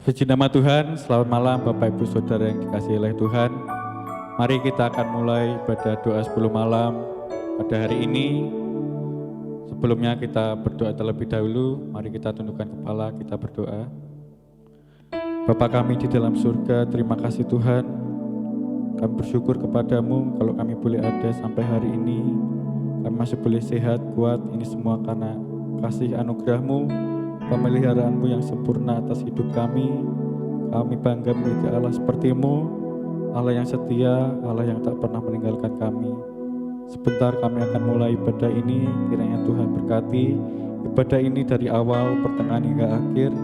Puji nama Tuhan, selamat malam Bapak Ibu Saudara yang dikasihi oleh Tuhan. Mari kita akan mulai ibadah doa 10 malam pada hari ini. Sebelumnya kita berdoa terlebih dahulu, mari kita tundukkan kepala, kita berdoa. Bapa kami di dalam surga, terima kasih Tuhan. Kami bersyukur kepadamu kalau kami boleh ada sampai hari ini. Kami masih boleh sehat, kuat, ini semua karena kasih anugerah-Mu, pemeliharaanmu yang sempurna atas hidup kami. Kami bangga memiliki Allah seperti-Mu, Allah yang setia, Allah yang tak pernah meninggalkan kami. Sebentar kami akan mulai ibadah ini, kiranya Tuhan berkati ibadah ini dari awal, pertengahan hingga akhir.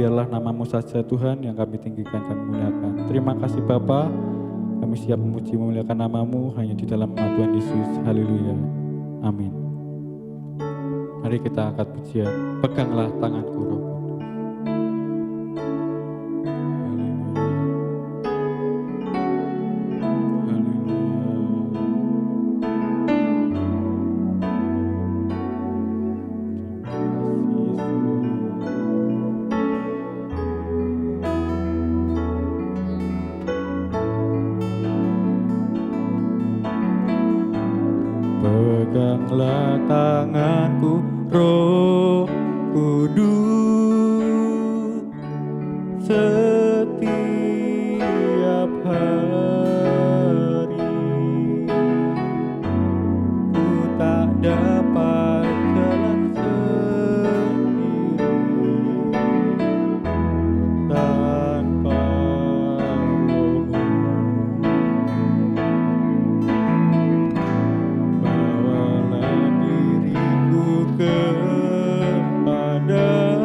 Biarlah nama-Mu saja Tuhan yang kami tinggikan, kami muliakan. Terima kasih Bapa, kami siap memuji memuliakan nama-Mu hanya di dalam nama Tuhan Yesus. Haleluya. Amin. Mari kita angkat pujian. Peganglah tanganku Roh Kudus. Peganglah tanganku Roh Kudus setiap hari. Ku tak dapat jalan sendiri tanpa Roh-Mu. Bawalah diriku kepadamu.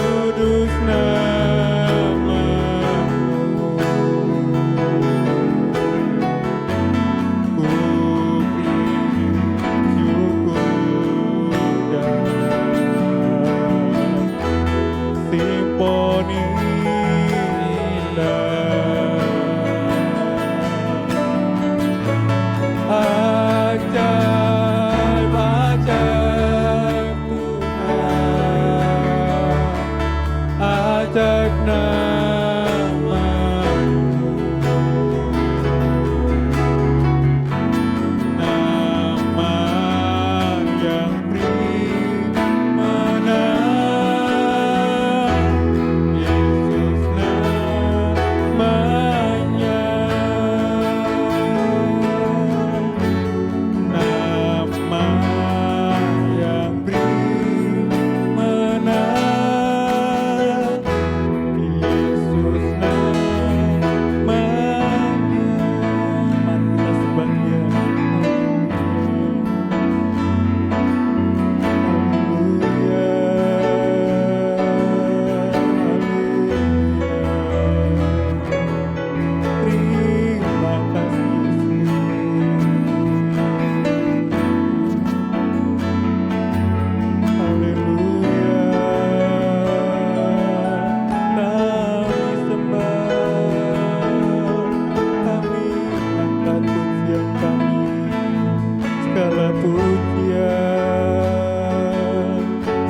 kudus namamu, ku beri syukur dan simponi indah. Ajaib, ajaib Tuhan, ajaib namamu, nama yang beri menang, Yesus namanya. Nama yang beri menang, Yesus namanya. Mari kita sembah Dia. Terima kasih. Haleluya, kami sembah, kami angkat pujian kami, segala pujian,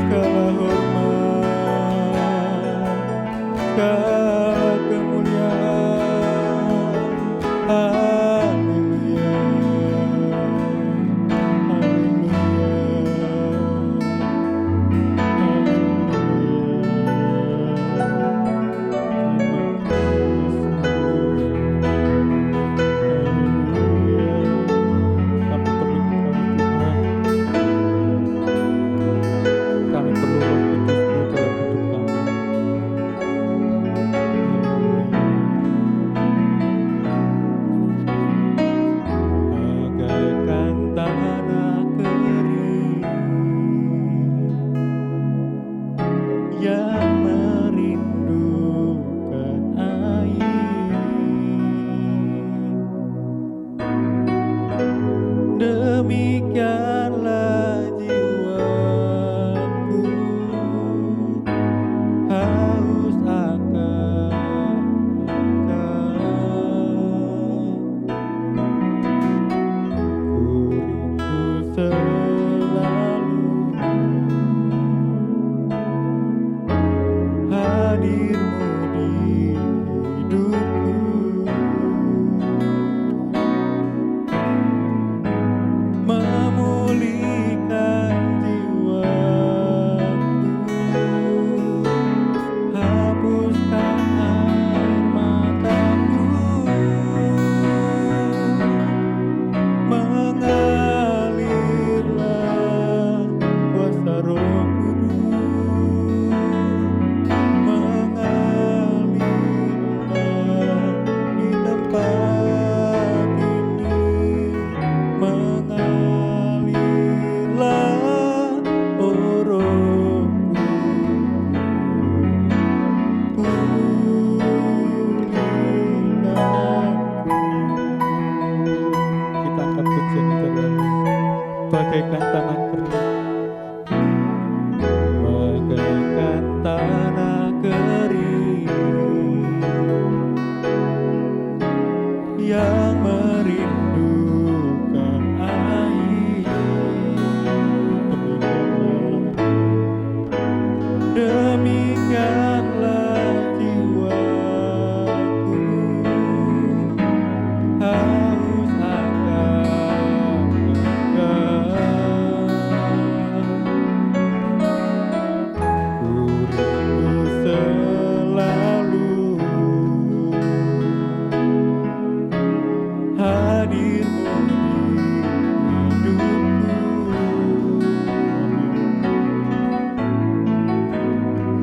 segala hormat, segala kemuliaan. Haleluya, kami perlu Roh Kudus-Mu dalam hidup kami. Bagaikan tanah kering yang merindukan air, demikianlah jiwaku haus akan Engkau. Ku rindu selalu hadir-Mu di hidupku, memulihkan jiwaku, hapuskan air mataku, mengalirlah kuasa Roh Kudus, mengalirlah di tempat ini, mengalirlah, oh Roh Kudus, pulihkan aku. Kita angkat pujian itu lagi. Bagaikan tanah kering, bagaikan tanah kering yang merindukan air, demikianlah jiwaku haus akan Engkau. Ku rindu selalu hadir-Mu di hidupku,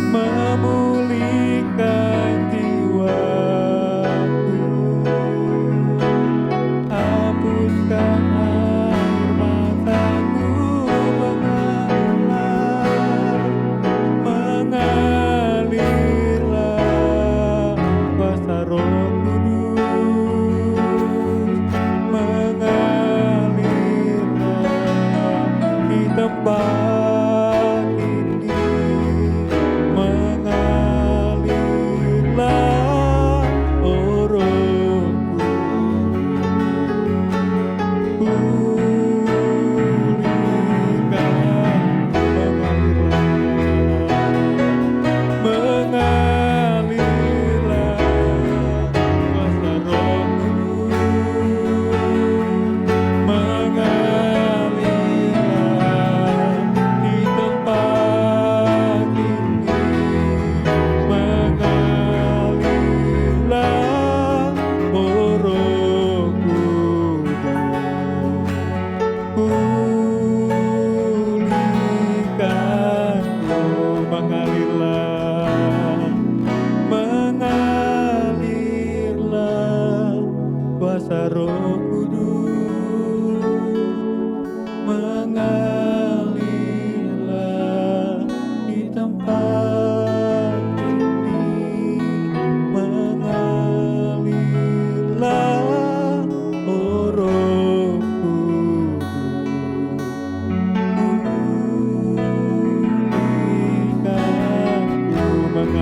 memulihkan jiwaku, hapuskan air mataku, mengalirlah, mengalirlah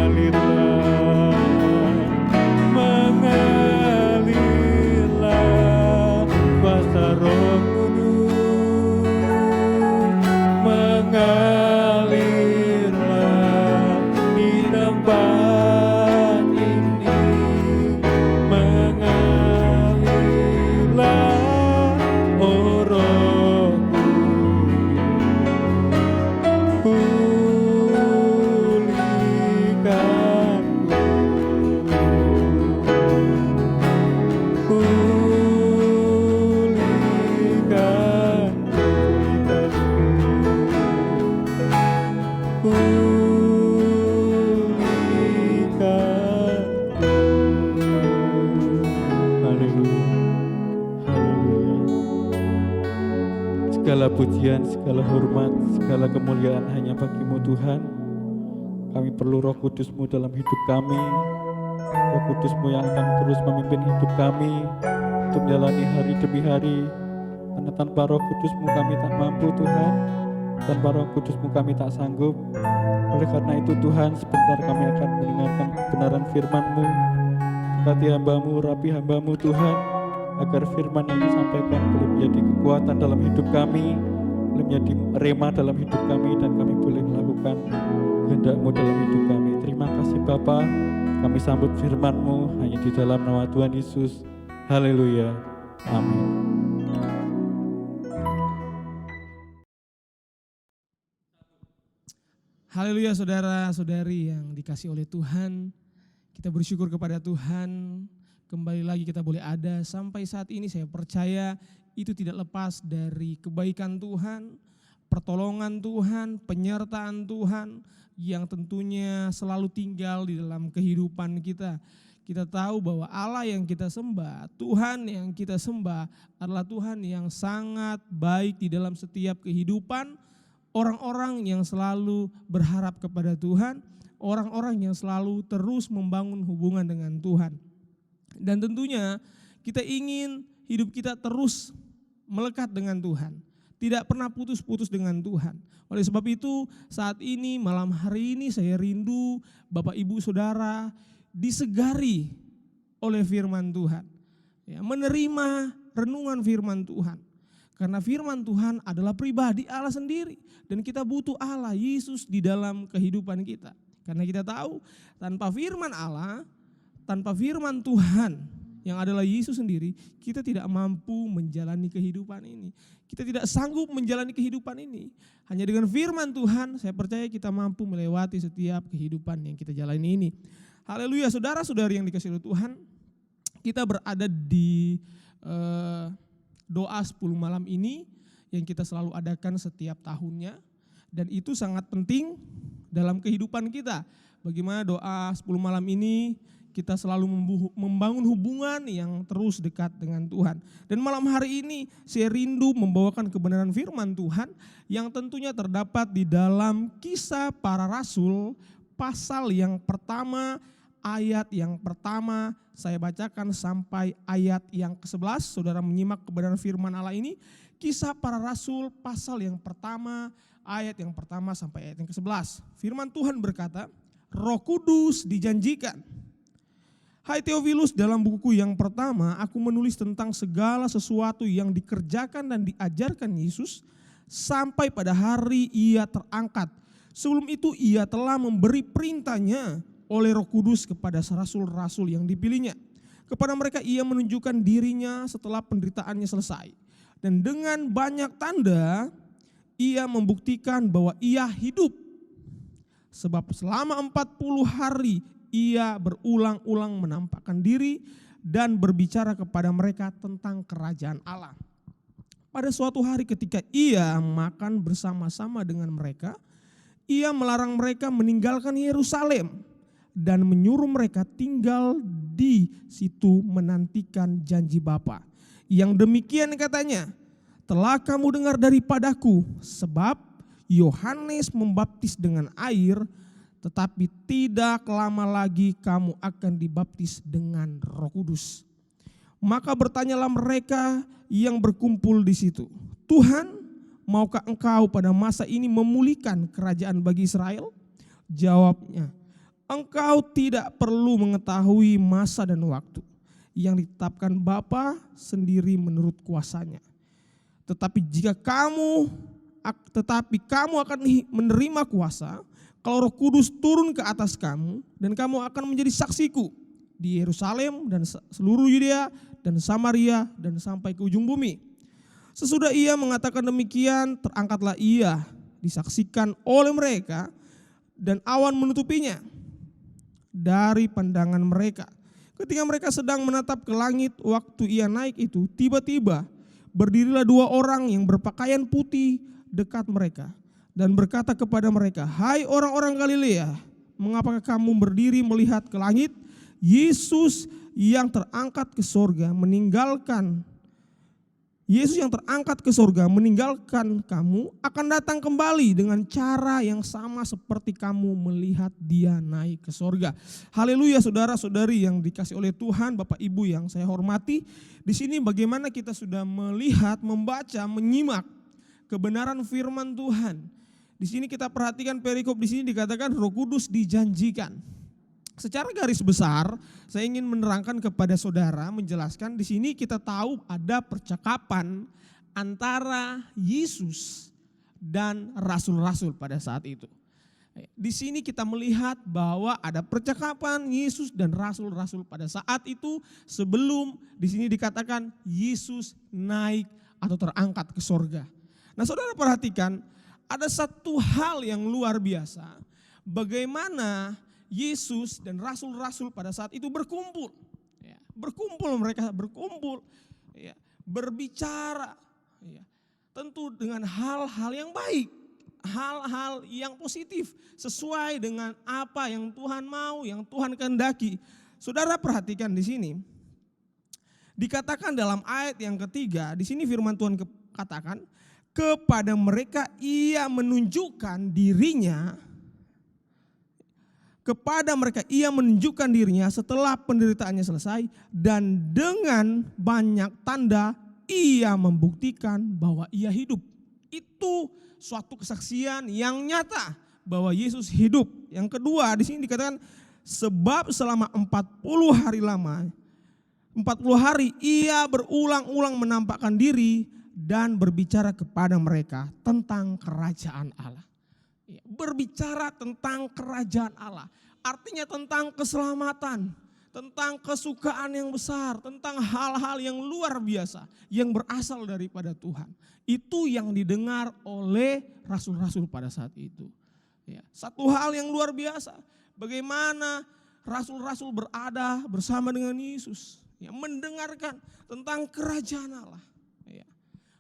mengalirlah kuasa Roh Kudus, mengalirlah di tempat ini, mengalirlah oh Roh segala pujian, segala hormat, segala kemuliaan hanya bagi-Mu Tuhan. Kami perlu Roh Kudus-Mu dalam hidup kami, Roh Kudus-Mu yang akan terus memimpin hidup kami untuk menjalani hari demi hari. Karena tanpa Roh Kudus-Mu kami tak mampu Tuhan, tanpa Roh Kudus-Mu kami tak sanggup. Oleh karena itu Tuhan, sebentar kami akan mendengarkan kebenaran firman-Mu. Berkati hamba-Mu, rapi hamba-Mu Tuhan, agar firman yang disampaikan boleh menjadi kekuatan dalam hidup kami, boleh menjadi rema dalam hidup kami, dan kami boleh melakukan kehendak-Mu dalam hidup kami. Terima kasih Bapa, kami sambut firman-Mu hanya di dalam nama Tuhan Yesus. Haleluya, amin. Haleluya saudara-saudari yang dikasih oleh Tuhan. Kita bersyukur kepada Tuhan. Kembali lagi kita boleh ada sampai saat ini. Saya percaya itu tidak lepas dari kebaikan Tuhan, pertolongan Tuhan, penyertaan Tuhan yang tentunya selalu tinggal di dalam kehidupan kita. Kita tahu bahwa Allah yang kita sembah, Tuhan yang kita sembah adalah Tuhan yang sangat baik di dalam setiap kehidupan orang-orang yang selalu berharap kepada Tuhan, orang-orang yang selalu terus membangun hubungan dengan Tuhan. Dan tentunya kita ingin hidup kita terus melekat dengan Tuhan, tidak pernah putus-putus dengan Tuhan. Oleh sebab itu saat ini, malam hari ini saya rindu Bapak Ibu Saudara disegari oleh firman Tuhan, ya, menerima renungan firman Tuhan. Karena firman Tuhan adalah pribadi Allah sendiri, dan kita butuh Allah Yesus di dalam kehidupan kita. Karena kita tahu tanpa firman Allah, tanpa firman Tuhan yang adalah Yesus sendiri, kita tidak mampu menjalani kehidupan ini. Kita tidak sanggup menjalani kehidupan ini. Hanya dengan firman Tuhan, saya percaya kita mampu melewati setiap kehidupan yang kita jalani ini. Haleluya, saudara-saudari yang dikasihi oleh Tuhan, kita berada di doa 10 malam ini yang kita selalu adakan setiap tahunnya. Dan itu sangat penting dalam kehidupan kita. Bagaimana doa 10 malam ini kita selalu membangun hubungan yang terus dekat dengan Tuhan. Dan malam hari ini saya rindu membawakan kebenaran firman Tuhan yang tentunya terdapat di dalam Kisah Para Rasul pasal yang pertama, ayat yang pertama saya bacakan sampai ayat yang ke-11. Saudara menyimak kebenaran firman Allah ini, Kisah Para Rasul pasal yang pertama, ayat yang pertama sampai ayat yang ke-11. Firman Tuhan berkata, Roh Kudus dijanjikan. Hai Theophilus, dalam bukuku yang pertama aku menulis tentang segala sesuatu yang dikerjakan dan diajarkan Yesus sampai pada hari ia terangkat. Sebelum itu ia telah memberi perintahnya oleh Roh Kudus kepada rasul-rasul yang dipilihnya. Kepada mereka ia menunjukkan dirinya setelah penderitaannya selesai. Dan dengan banyak tanda ia membuktikan bahwa ia hidup. Sebab selama 40 hari ia berulang-ulang menampakkan diri dan berbicara kepada mereka tentang kerajaan Allah. Pada suatu hari ketika ia makan bersama-sama dengan mereka, ia melarang mereka meninggalkan Yerusalem dan menyuruh mereka tinggal di situ menantikan janji Bapa. Yang demikian katanya, telah kamu dengar daripadaku, sebab Yohanes membaptis dengan air, tetapi tidak lama lagi kamu akan dibaptis dengan Roh Kudus. Maka bertanyalah mereka yang berkumpul di situ, Tuhan, maukah engkau pada masa ini memulihkan kerajaan bagi Israel? Jawabnya, engkau tidak perlu mengetahui masa dan waktu yang ditetapkan Bapa sendiri menurut kuasanya. Tetapi kamu akan menerima kuasa kalau Roh Kudus turun ke atas kamu, dan kamu akan menjadi saksiku di Yerusalem dan seluruh Yudea dan Samaria dan sampai ke ujung bumi. Sesudah ia mengatakan demikian, terangkatlah ia disaksikan oleh mereka, dan awan menutupinya dari pandangan mereka. Ketika mereka sedang menatap ke langit waktu ia naik itu, tiba-tiba berdirilah dua orang yang berpakaian putih dekat mereka dan berkata kepada mereka, "Hai orang-orang Galilea, mengapakah kamu berdiri melihat ke langit? Yesus yang terangkat ke sorga meninggalkan kamu akan datang kembali dengan cara yang sama seperti kamu melihat dia naik ke sorga." Haleluya, saudara-saudari yang dikasih oleh Tuhan, Bapak Ibu yang saya hormati. Di sini bagaimana kita sudah melihat, membaca, menyimak kebenaran firman Tuhan. Di sini kita perhatikan perikop di sini dikatakan Roh Kudus dijanjikan. Secara garis besar, saya ingin menerangkan kepada saudara, menjelaskan di sini kita tahu ada percakapan antara Yesus dan rasul-rasul pada saat itu. Di sini kita melihat bahwa ada percakapan Yesus dan rasul-rasul pada saat itu sebelum di sini dikatakan Yesus naik atau terangkat ke sorga. Nah, saudara perhatikan, ada satu hal yang luar biasa, bagaimana Yesus dan rasul-rasul pada saat itu berkumpul. Mereka berkumpul, berbicara, tentu dengan hal-hal yang baik, hal-hal yang positif, sesuai dengan apa yang Tuhan mau, yang Tuhan kehendaki. Saudara perhatikan di sini, dikatakan dalam ayat yang ketiga, di sini firman Tuhan katakan, kepada mereka ia menunjukkan dirinya setelah penderitaannya selesai, dan dengan banyak tanda ia membuktikan bahwa ia hidup. Itu suatu kesaksian yang nyata bahwa Yesus hidup. Yang kedua di sini dikatakan sebab selama 40 hari ia berulang-ulang menampakkan diri dan berbicara kepada mereka tentang kerajaan Allah. Berbicara tentang kerajaan Allah, artinya tentang keselamatan, tentang kesukaan yang besar, tentang hal-hal yang luar biasa yang berasal daripada Tuhan. Itu yang didengar oleh rasul-rasul pada saat itu. Satu hal yang luar biasa, bagaimana rasul-rasul berada bersama dengan Yesus, mendengarkan tentang kerajaan Allah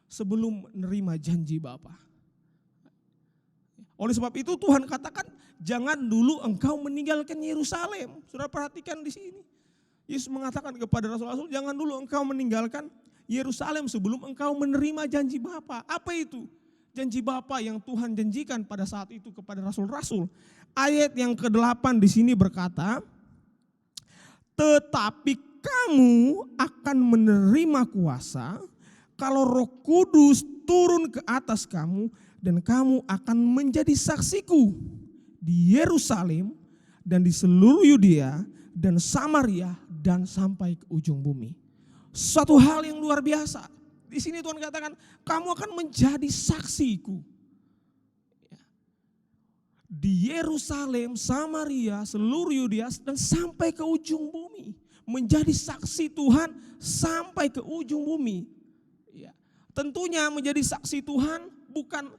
sebelum menerima janji Bapa. Oleh sebab itu Tuhan katakan, jangan dulu engkau meninggalkan Yerusalem. Saudara perhatikan di sini. Yesus mengatakan kepada rasul-rasul, jangan dulu engkau meninggalkan Yerusalem sebelum engkau menerima janji Bapa. Apa itu? Janji Bapa yang Tuhan janjikan pada saat itu kepada rasul-rasul. Ayat yang ke-8 di sini berkata, tetapi kamu akan menerima kuasa kalau Roh Kudus turun ke atas kamu, dan kamu akan menjadi saksiku di Yerusalem dan di seluruh Yudea dan Samaria dan sampai ke ujung bumi. Suatu hal yang luar biasa. Di sini Tuhan katakan, kamu akan menjadi saksiku di Yerusalem, Samaria, seluruh Yudea dan sampai ke ujung bumi. Menjadi saksi Tuhan sampai ke ujung bumi. Tentunya menjadi saksi Tuhan bukan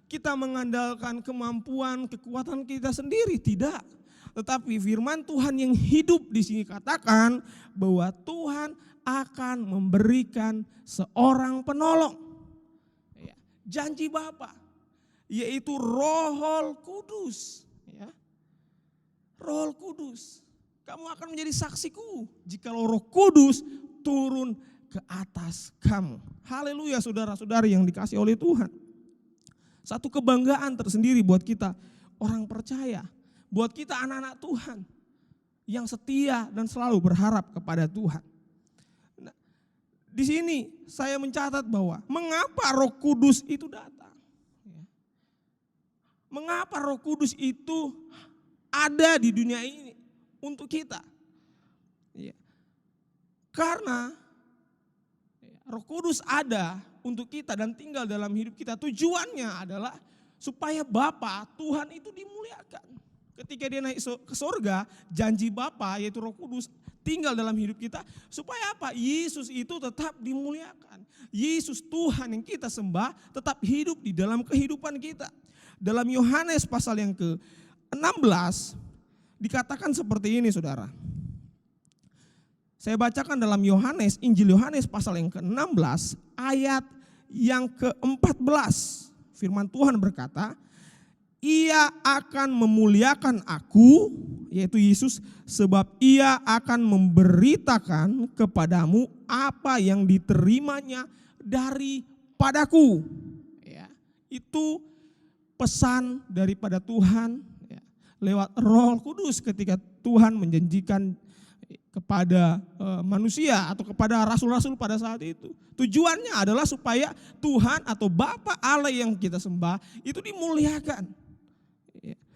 kita mengandalkan kemampuan, kekuatan kita sendiri, tidak. Tetapi firman Tuhan yang hidup di sini katakan bahwa Tuhan akan memberikan seorang penolong. Janji Bapa, yaitu Roh Kudus. Roh Kudus, kamu akan menjadi saksiku jikalau Roh Kudus turun ke atas kamu. Haleluya, saudara-saudari yang dikasih oleh Tuhan. Satu kebanggaan tersendiri buat kita orang percaya, buat kita anak-anak Tuhan yang setia dan selalu berharap kepada Tuhan. Nah, di sini saya mencatat bahwa mengapa Roh Kudus itu datang? Mengapa Roh Kudus itu ada di dunia ini untuk kita. Ya. Karena Roh Kudus ada untuk kita dan tinggal dalam hidup kita. Tujuannya adalah supaya Bapa Tuhan itu dimuliakan. Ketika dia naik ke surga, janji Bapa yaitu Roh Kudus tinggal dalam hidup kita. Supaya apa? Yesus itu tetap dimuliakan. Yesus Tuhan yang kita sembah tetap hidup di dalam kehidupan kita. Dalam Yohanes pasal yang ke-16 dikatakan seperti ini, saudara. Saya bacakan dalam Yohanes, Injil Yohanes pasal yang ke-16 ayat yang ke-14. Firman Tuhan berkata, Ia akan memuliakan aku, yaitu Yesus, sebab Ia akan memberitakan kepadamu apa yang diterimanya daripadaku. Ya, itu pesan daripada Tuhan ya, lewat Roh Kudus ketika Tuhan menjanjikan kepada manusia atau kepada rasul-rasul pada saat itu. Tujuannya adalah supaya Tuhan atau Bapa Allah yang kita sembah itu dimuliakan.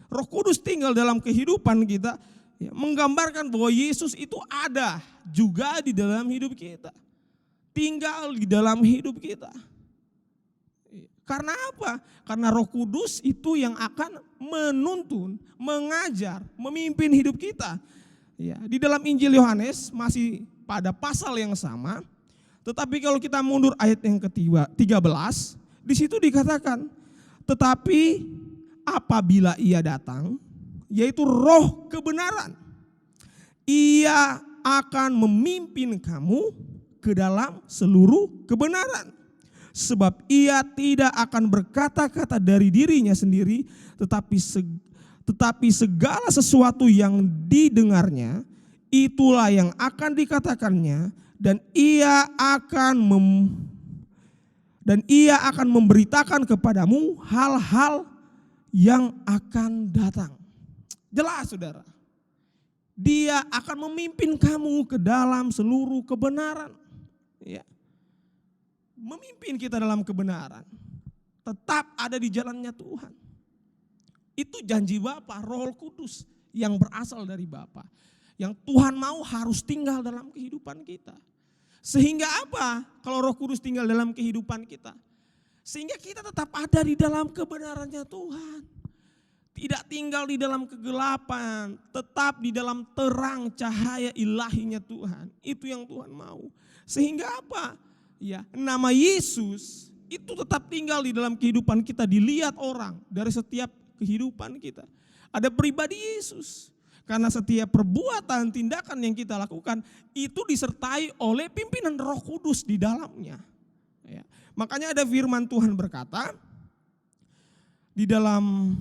Roh Kudus tinggal dalam kehidupan kita, ya, menggambarkan bahwa Yesus itu ada juga di dalam hidup kita. Tinggal di dalam hidup kita. Karena apa? Karena Roh Kudus itu yang akan menuntun, mengajar, memimpin hidup kita. Ya, di dalam Injil Yohanes masih pada pasal yang sama, tetapi kalau kita mundur ayat yang ke-13, di situ dikatakan, tetapi apabila Ia datang, yaitu Roh kebenaran, Ia akan memimpin kamu ke dalam seluruh kebenaran. Sebab Ia tidak akan berkata-kata dari dirinya sendiri, tetapi segala sesuatu yang didengarnya, itulah yang akan dikatakannya, dan Ia akan memberitakan kepadamu hal-hal yang akan datang. Jelas, saudara. Dia akan memimpin kamu ke dalam seluruh kebenaran. Ya. Memimpin kita dalam kebenaran. Tetap ada di jalannya Tuhan. Itu janji Bapa, Roh Kudus yang berasal dari Bapa. Yang Tuhan mau harus tinggal dalam kehidupan kita. Sehingga apa? Kalau Roh Kudus tinggal dalam kehidupan kita. Sehingga kita tetap ada di dalam kebenarannya Tuhan. Tidak tinggal di dalam kegelapan, tetap di dalam terang cahaya ilahinya Tuhan. Itu yang Tuhan mau. Sehingga apa? Ya, nama Yesus itu tetap tinggal di dalam kehidupan kita, dilihat orang dari setiap kehidupan kita. Ada pribadi Yesus. Karena setiap perbuatan, tindakan yang kita lakukan itu disertai oleh pimpinan Roh Kudus di dalamnya. Ya. Makanya ada firman Tuhan berkata di dalam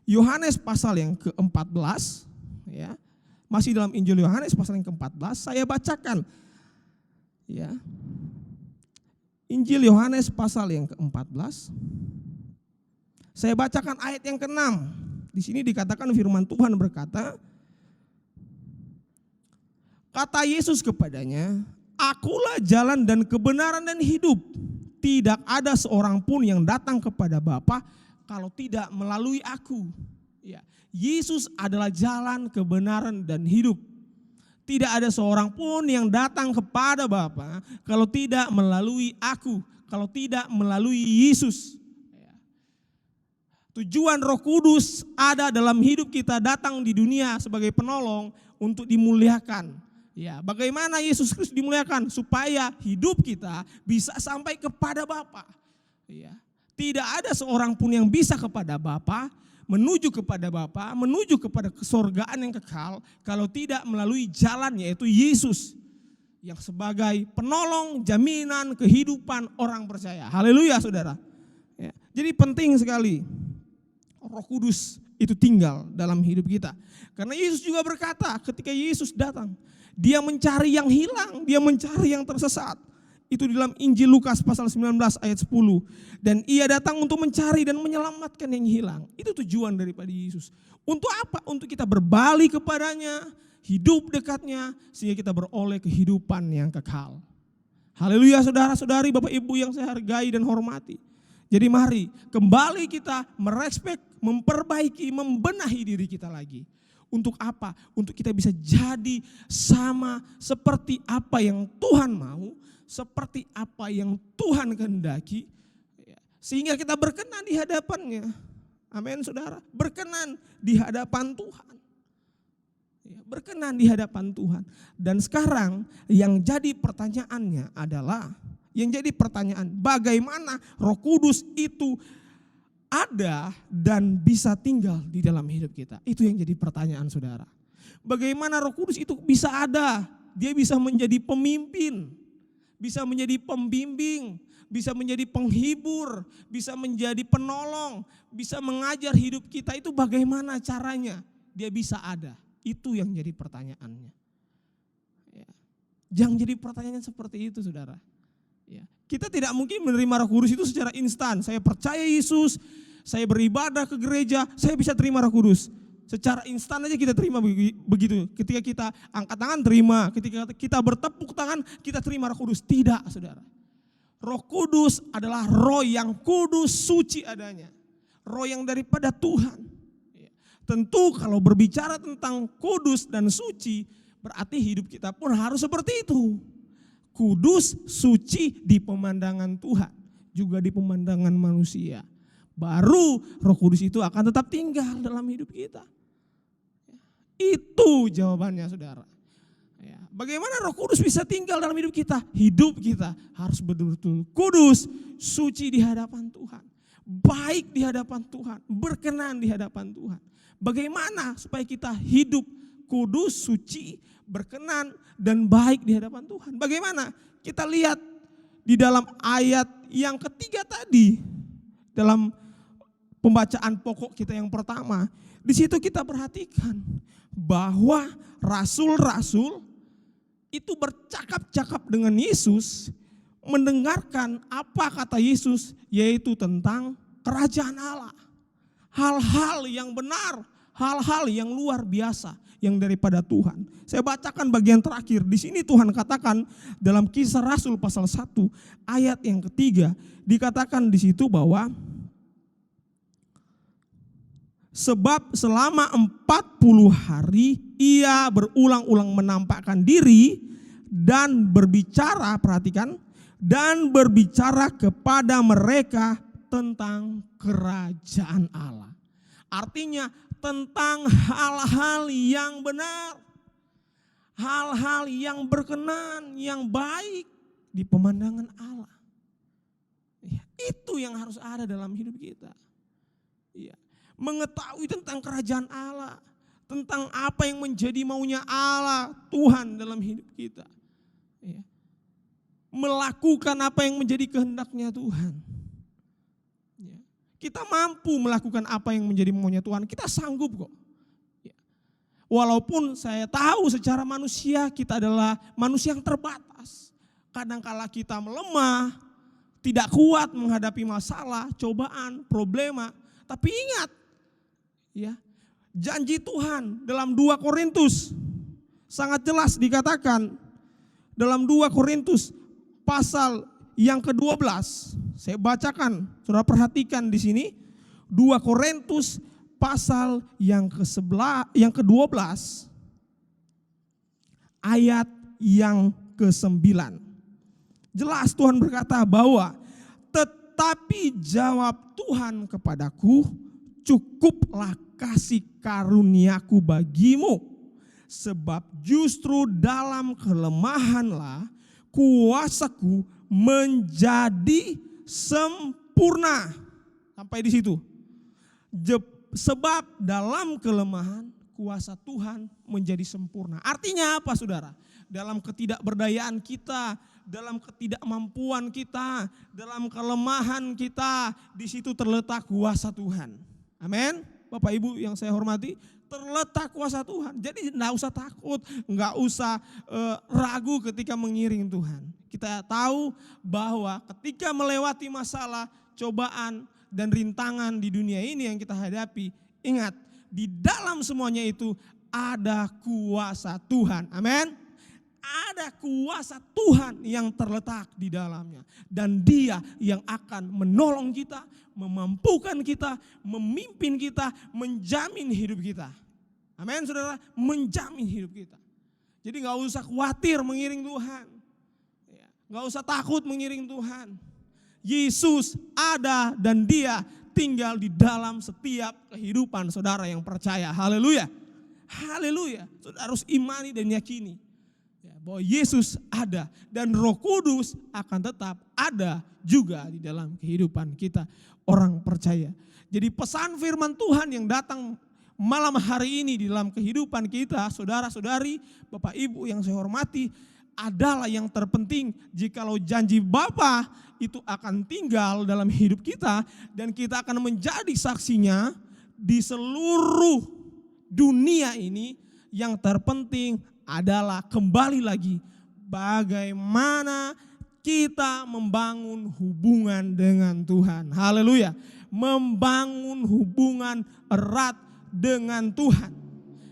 Yohanes pasal yang ke-14, ya, masih dalam Injil Yohanes pasal yang ke-14, saya bacakan. Ya. Injil Yohanes pasal yang ke-14. Saya bacakan ayat yang ke-6. Di sini dikatakan firman Tuhan berkata, kata Yesus kepadanya, Akulah jalan dan kebenaran dan hidup. Tidak ada seorang pun yang datang kepada Bapa kalau tidak melalui aku. Ya, Yesus adalah jalan, kebenaran dan hidup. Tidak ada seorang pun yang datang kepada Bapa kalau tidak melalui aku, kalau tidak melalui Yesus. Tujuan Roh Kudus ada dalam hidup kita, datang di dunia sebagai penolong untuk dimuliakan. Ya, bagaimana Yesus Kristus dimuliakan? Supaya hidup kita bisa sampai kepada Bapa. Ya, tidak ada seorang pun yang bisa kepada Bapa, menuju kepada Bapa, menuju kepada kesorgaan yang kekal kalau tidak melalui jalan, yaitu Yesus yang sebagai penolong, jaminan kehidupan orang percaya. Haleluya, saudara. Ya, jadi penting sekali Roh Kudus itu tinggal dalam hidup kita. Karena Yesus juga berkata ketika Yesus datang, Dia mencari yang hilang, Dia mencari yang tersesat. Itu di dalam Injil Lukas pasal 19 ayat 10. Dan Ia datang untuk mencari dan menyelamatkan yang hilang. Itu tujuan daripada Yesus. Untuk apa? Untuk kita berbalik kepadanya, hidup dekatnya, sehingga kita beroleh kehidupan yang kekal. Haleluya, saudara-saudari, Bapak Ibu yang saya hargai dan hormati. Jadi mari kembali kita merespek, memperbaiki, membenahi diri kita lagi. Untuk apa? Untuk kita bisa jadi sama seperti apa yang Tuhan mau, seperti apa yang Tuhan kehendaki, sehingga kita berkenan di hadapannya. Amin saudara, berkenan di hadapan Tuhan. Berkenan di hadapan Tuhan. Dan sekarang yang jadi pertanyaannya adalah, bagaimana Roh Kudus itu ada dan bisa tinggal di dalam hidup kita. Itu yang jadi pertanyaan saudara. Bagaimana Roh Kudus itu bisa ada? Dia bisa menjadi pemimpin, bisa menjadi pembimbing, bisa menjadi penghibur, bisa menjadi penolong, bisa mengajar hidup kita. Itu bagaimana caranya dia bisa ada? Itu yang jadi pertanyaannya. Jangan jadi pertanyaan seperti itu saudara. Kita tidak mungkin menerima Roh Kudus itu secara instan. Saya percaya Yesus, saya beribadah ke gereja, saya bisa terima Roh Kudus. Secara instan aja kita terima begitu. Ketika kita angkat tangan terima, ketika kita bertepuk tangan kita terima Roh Kudus. Tidak saudara. Roh Kudus adalah roh yang kudus, suci adanya. Roh yang daripada Tuhan. Tentu kalau berbicara tentang kudus dan suci, berarti hidup kita pun harus seperti itu. Kudus, suci di pemandangan Tuhan, juga di pemandangan manusia. Baru Roh Kudus itu akan tetap tinggal dalam hidup kita. Itu jawabannya saudara. Bagaimana Roh Kudus bisa tinggal dalam hidup kita? Hidup kita harus betul-betul kudus, suci di hadapan Tuhan. Baik di hadapan Tuhan, berkenan di hadapan Tuhan. Bagaimana supaya kita hidup kudus, suci, berkenan, dan baik di hadapan Tuhan? Bagaimana? Kita lihat di dalam ayat yang ketiga tadi, dalam pembacaan pokok kita yang pertama. Di situ kita perhatikan bahwa rasul-rasul itu bercakap-cakap dengan Yesus, mendengarkan apa kata Yesus, yaitu tentang kerajaan Allah. Hal-hal yang benar, hal-hal yang luar biasa yang daripada Tuhan. Saya bacakan bagian terakhir. Di sini Tuhan katakan dalam Kisah Rasul pasal 1 ayat yang ketiga, dikatakan di situ bahwa sebab selama 40 hari ia berulang-ulang menampakkan diri dan berbicara, perhatikan, dan berbicara kepada mereka tentang kerajaan Allah. Artinya tentang hal-hal yang benar, hal-hal yang berkenan, yang baik di pemandangan Allah. Itu yang harus ada dalam hidup kita. Mengetahui tentang kerajaan Allah, tentang apa yang menjadi maunya Allah, Tuhan dalam hidup kita. Melakukan apa yang menjadi kehendaknya Tuhan. Kita mampu melakukan apa yang menjadi maunya Tuhan, kita sanggup kok. Walaupun saya tahu secara manusia kita adalah manusia yang terbatas. Kadangkala kita melemah, tidak kuat menghadapi masalah, cobaan, problema. Tapi ingat, janji Tuhan dalam 2 Korintus sangat jelas dikatakan dalam 2 Korintus pasal yang ke-12. Saya bacakan, saudara perhatikan di sini 2 Korintus pasal yang ke-12 ayat yang ke-9. Jelas Tuhan berkata bahwa tetapi jawab Tuhan kepadaku, cukuplah kasih karuniaku bagimu, sebab justru dalam kelemahanlah kuasaku menjadi sempurna. Sampai di situ. Sebab dalam kelemahan kuasa Tuhan menjadi sempurna. Artinya apa saudara? Dalam ketidakberdayaan kita, dalam ketidakmampuan kita, dalam kelemahan kita, di situ terletak kuasa Tuhan. Amin. Bapak Ibu yang saya hormati, terletak kuasa Tuhan. Jadi enggak usah takut, enggak usah ragu ketika mengiring Tuhan. Kita tahu bahwa ketika melewati masalah, cobaan, dan rintangan di dunia ini yang kita hadapi, ingat, di dalam semuanya itu ada kuasa Tuhan. Amin. ada kuasa Tuhan yang terletak di dalamnya. Dan Dia yang akan menolong kita, memampukan kita, memimpin kita, menjamin hidup kita. Amin saudara, menjamin hidup kita. Jadi gak usah khawatir mengiring Tuhan. Gak usah takut mengiring Tuhan. Yesus ada dan Dia tinggal di dalam setiap kehidupan saudara yang percaya. Haleluya. Haleluya. Saudara harus imani dan yakini bahwa Yesus ada dan Roh Kudus akan tetap ada juga di dalam kehidupan kita orang percaya. Jadi pesan firman Tuhan yang datang malam hari ini di dalam kehidupan kita, saudara-saudari, Bapak Ibu yang saya hormati, adalah yang terpenting. Jikalau janji Bapa itu akan tinggal dalam hidup kita dan kita akan menjadi saksinya di seluruh dunia ini, yang terpenting adalah kembali lagi bagaimana kita membangun hubungan dengan Tuhan. Haleluya. Membangun hubungan erat dengan Tuhan.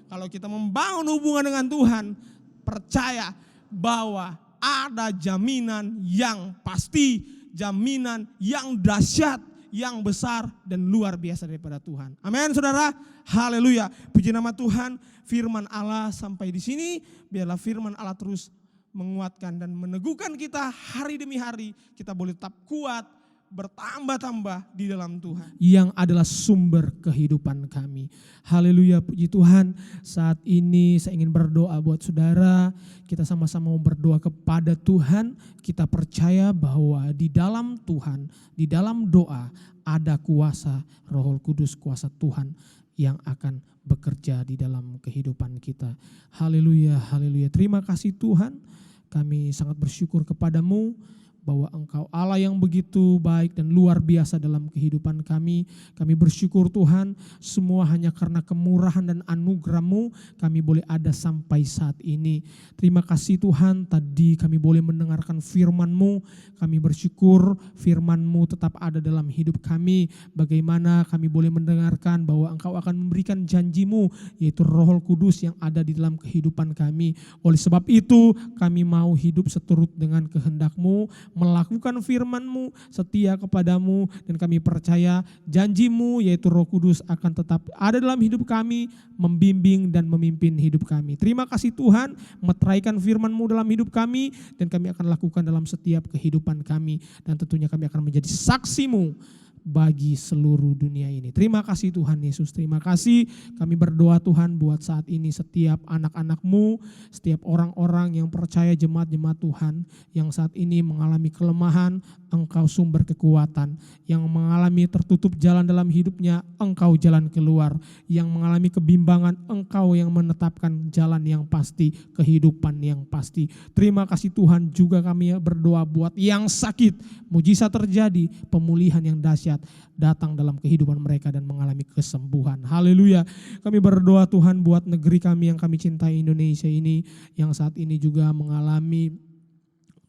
Kalau kita membangun hubungan dengan Tuhan, percaya bahwa ada jaminan yang pasti, jaminan yang dahsyat, yang besar dan luar biasa daripada Tuhan. Amin saudara. Haleluya. Puji nama Tuhan. Firman Allah sampai di sini. Biarlah firman Allah terus menguatkan dan meneguhkan kita hari demi hari. Kita boleh tetap kuat, bertambah-tambah di dalam Tuhan, yang adalah sumber kehidupan kami. Haleluya, puji Tuhan. Saat ini saya ingin berdoa buat saudara. Kita sama-sama mau berdoa kepada Tuhan. Kita percaya bahwa di dalam Tuhan, di dalam doa ada kuasa Roh Kudus, kuasa Tuhan yang akan bekerja di dalam kehidupan kita. Haleluya, haleluya. Terima kasih Tuhan. Kami sangat bersyukur kepadamu bahwa Engkau Allah yang begitu baik dan luar biasa dalam kehidupan kami. Kami bersyukur Tuhan, semua hanya karena kemurahan dan anugerah-Mu kami boleh ada sampai saat ini. Terima kasih Tuhan, tadi kami boleh mendengarkan firman-Mu. Kami bersyukur firman-Mu tetap ada dalam hidup kami. Bagaimana kami boleh mendengarkan bahwa Engkau akan memberikan janji-Mu, yaitu Roh Kudus yang ada di dalam kehidupan kami. Oleh sebab itu kami mau hidup seturut dengan kehendak-Mu, melakukan firman-Mu, setia kepadamu, dan kami percaya janji-Mu yaitu Roh Kudus akan tetap ada dalam hidup kami, membimbing dan memimpin hidup kami. Terima kasih Tuhan, meteraikan firman-Mu dalam hidup kami, dan kami akan lakukan dalam setiap kehidupan kami, dan tentunya kami akan menjadi saksi-Mu bagi seluruh dunia ini. Terima kasih Tuhan Yesus, terima kasih. Kami berdoa Tuhan buat saat ini setiap anak-anak-Mu, setiap orang-orang yang percaya, jemaat-jemaat Tuhan yang saat ini mengalami kelemahan, Engkau sumber kekuatan. Yang mengalami tertutup jalan dalam hidupnya, Engkau jalan keluar. Yang mengalami kebimbangan, Engkau yang menetapkan jalan yang pasti, kehidupan yang pasti. Terima kasih Tuhan. Juga kami berdoa buat yang sakit, mujizat terjadi, pemulihan yang dahsyat datang dalam kehidupan mereka dan mengalami kesembuhan. Haleluya. Kami berdoa Tuhan buat negeri kami yang kami cintai, Indonesia ini, yang saat ini juga mengalami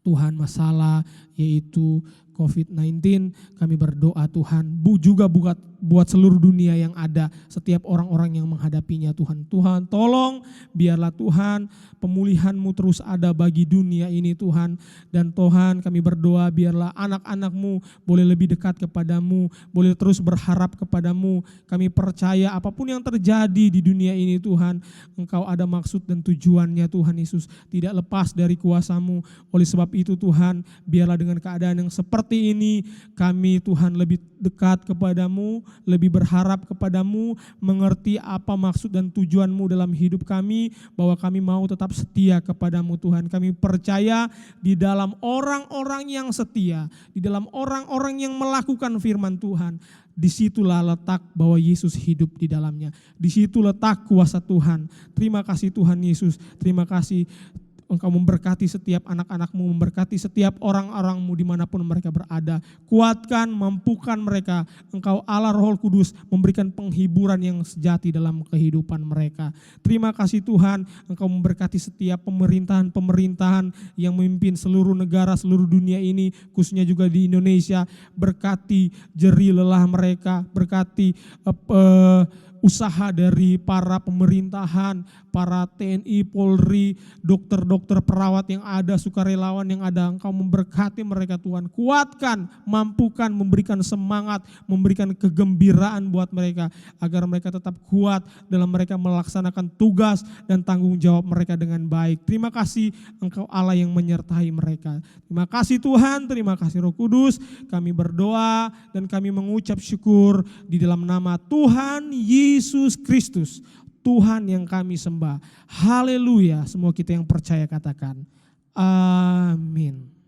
Tuhan masalah yaitu COVID-19. Kami berdoa Tuhan juga buat seluruh dunia yang ada, setiap orang-orang yang menghadapinya Tuhan. Tuhan tolong biarlah Tuhan pemulihan-Mu terus ada bagi dunia ini Tuhan. Dan Tuhan kami berdoa biarlah anak-anak-Mu boleh lebih dekat kepadamu, boleh terus berharap kepadamu. Kami percaya apapun yang terjadi di dunia ini Tuhan, Engkau ada maksud dan tujuannya Tuhan Yesus, tidak lepas dari kuasa-Mu. Oleh sebab itu Tuhan, biarlah dengan keadaan yang seperti ini kami Tuhan lebih dekat kepadamu, lebih berharap kepadamu, mengerti apa maksud dan tujuan-Mu dalam hidup kami, bahwa kami mau tetap setia kepadamu Tuhan. Kami percaya di dalam orang-orang yang setia, di dalam orang-orang yang melakukan firman Tuhan, disitulah letak bahwa Yesus hidup di dalamnya. Disitu letak kuasa Tuhan. Terima kasih Tuhan Yesus, terima kasih Engkau memberkati setiap anak-anak-Mu, memberkati setiap orang-orang-Mu dimanapun mereka berada. Kuatkan, mampukan mereka. Engkau Allah Roh Kudus memberikan penghiburan yang sejati dalam kehidupan mereka. Terima kasih Tuhan, Engkau memberkati setiap pemerintahan-pemerintahan yang memimpin seluruh negara, seluruh dunia ini, khususnya juga di Indonesia. Berkati jeri lelah mereka, berkati usaha dari para pemerintahan, para TNI, Polri, dokter-dokter, perawat yang ada, sukarelawan yang ada. Engkau memberkati mereka Tuhan, kuatkan, mampukan, memberikan semangat, memberikan kegembiraan buat mereka, agar mereka tetap kuat dalam mereka melaksanakan tugas dan tanggung jawab mereka dengan baik. Terima kasih Engkau Allah yang menyertai mereka. Terima kasih Tuhan, terima kasih Roh Kudus. Kami berdoa dan kami mengucap syukur di dalam nama Tuhan Yesus Kristus, Tuhan yang kami sembah. Haleluya. Semua kita yang percaya katakan amin.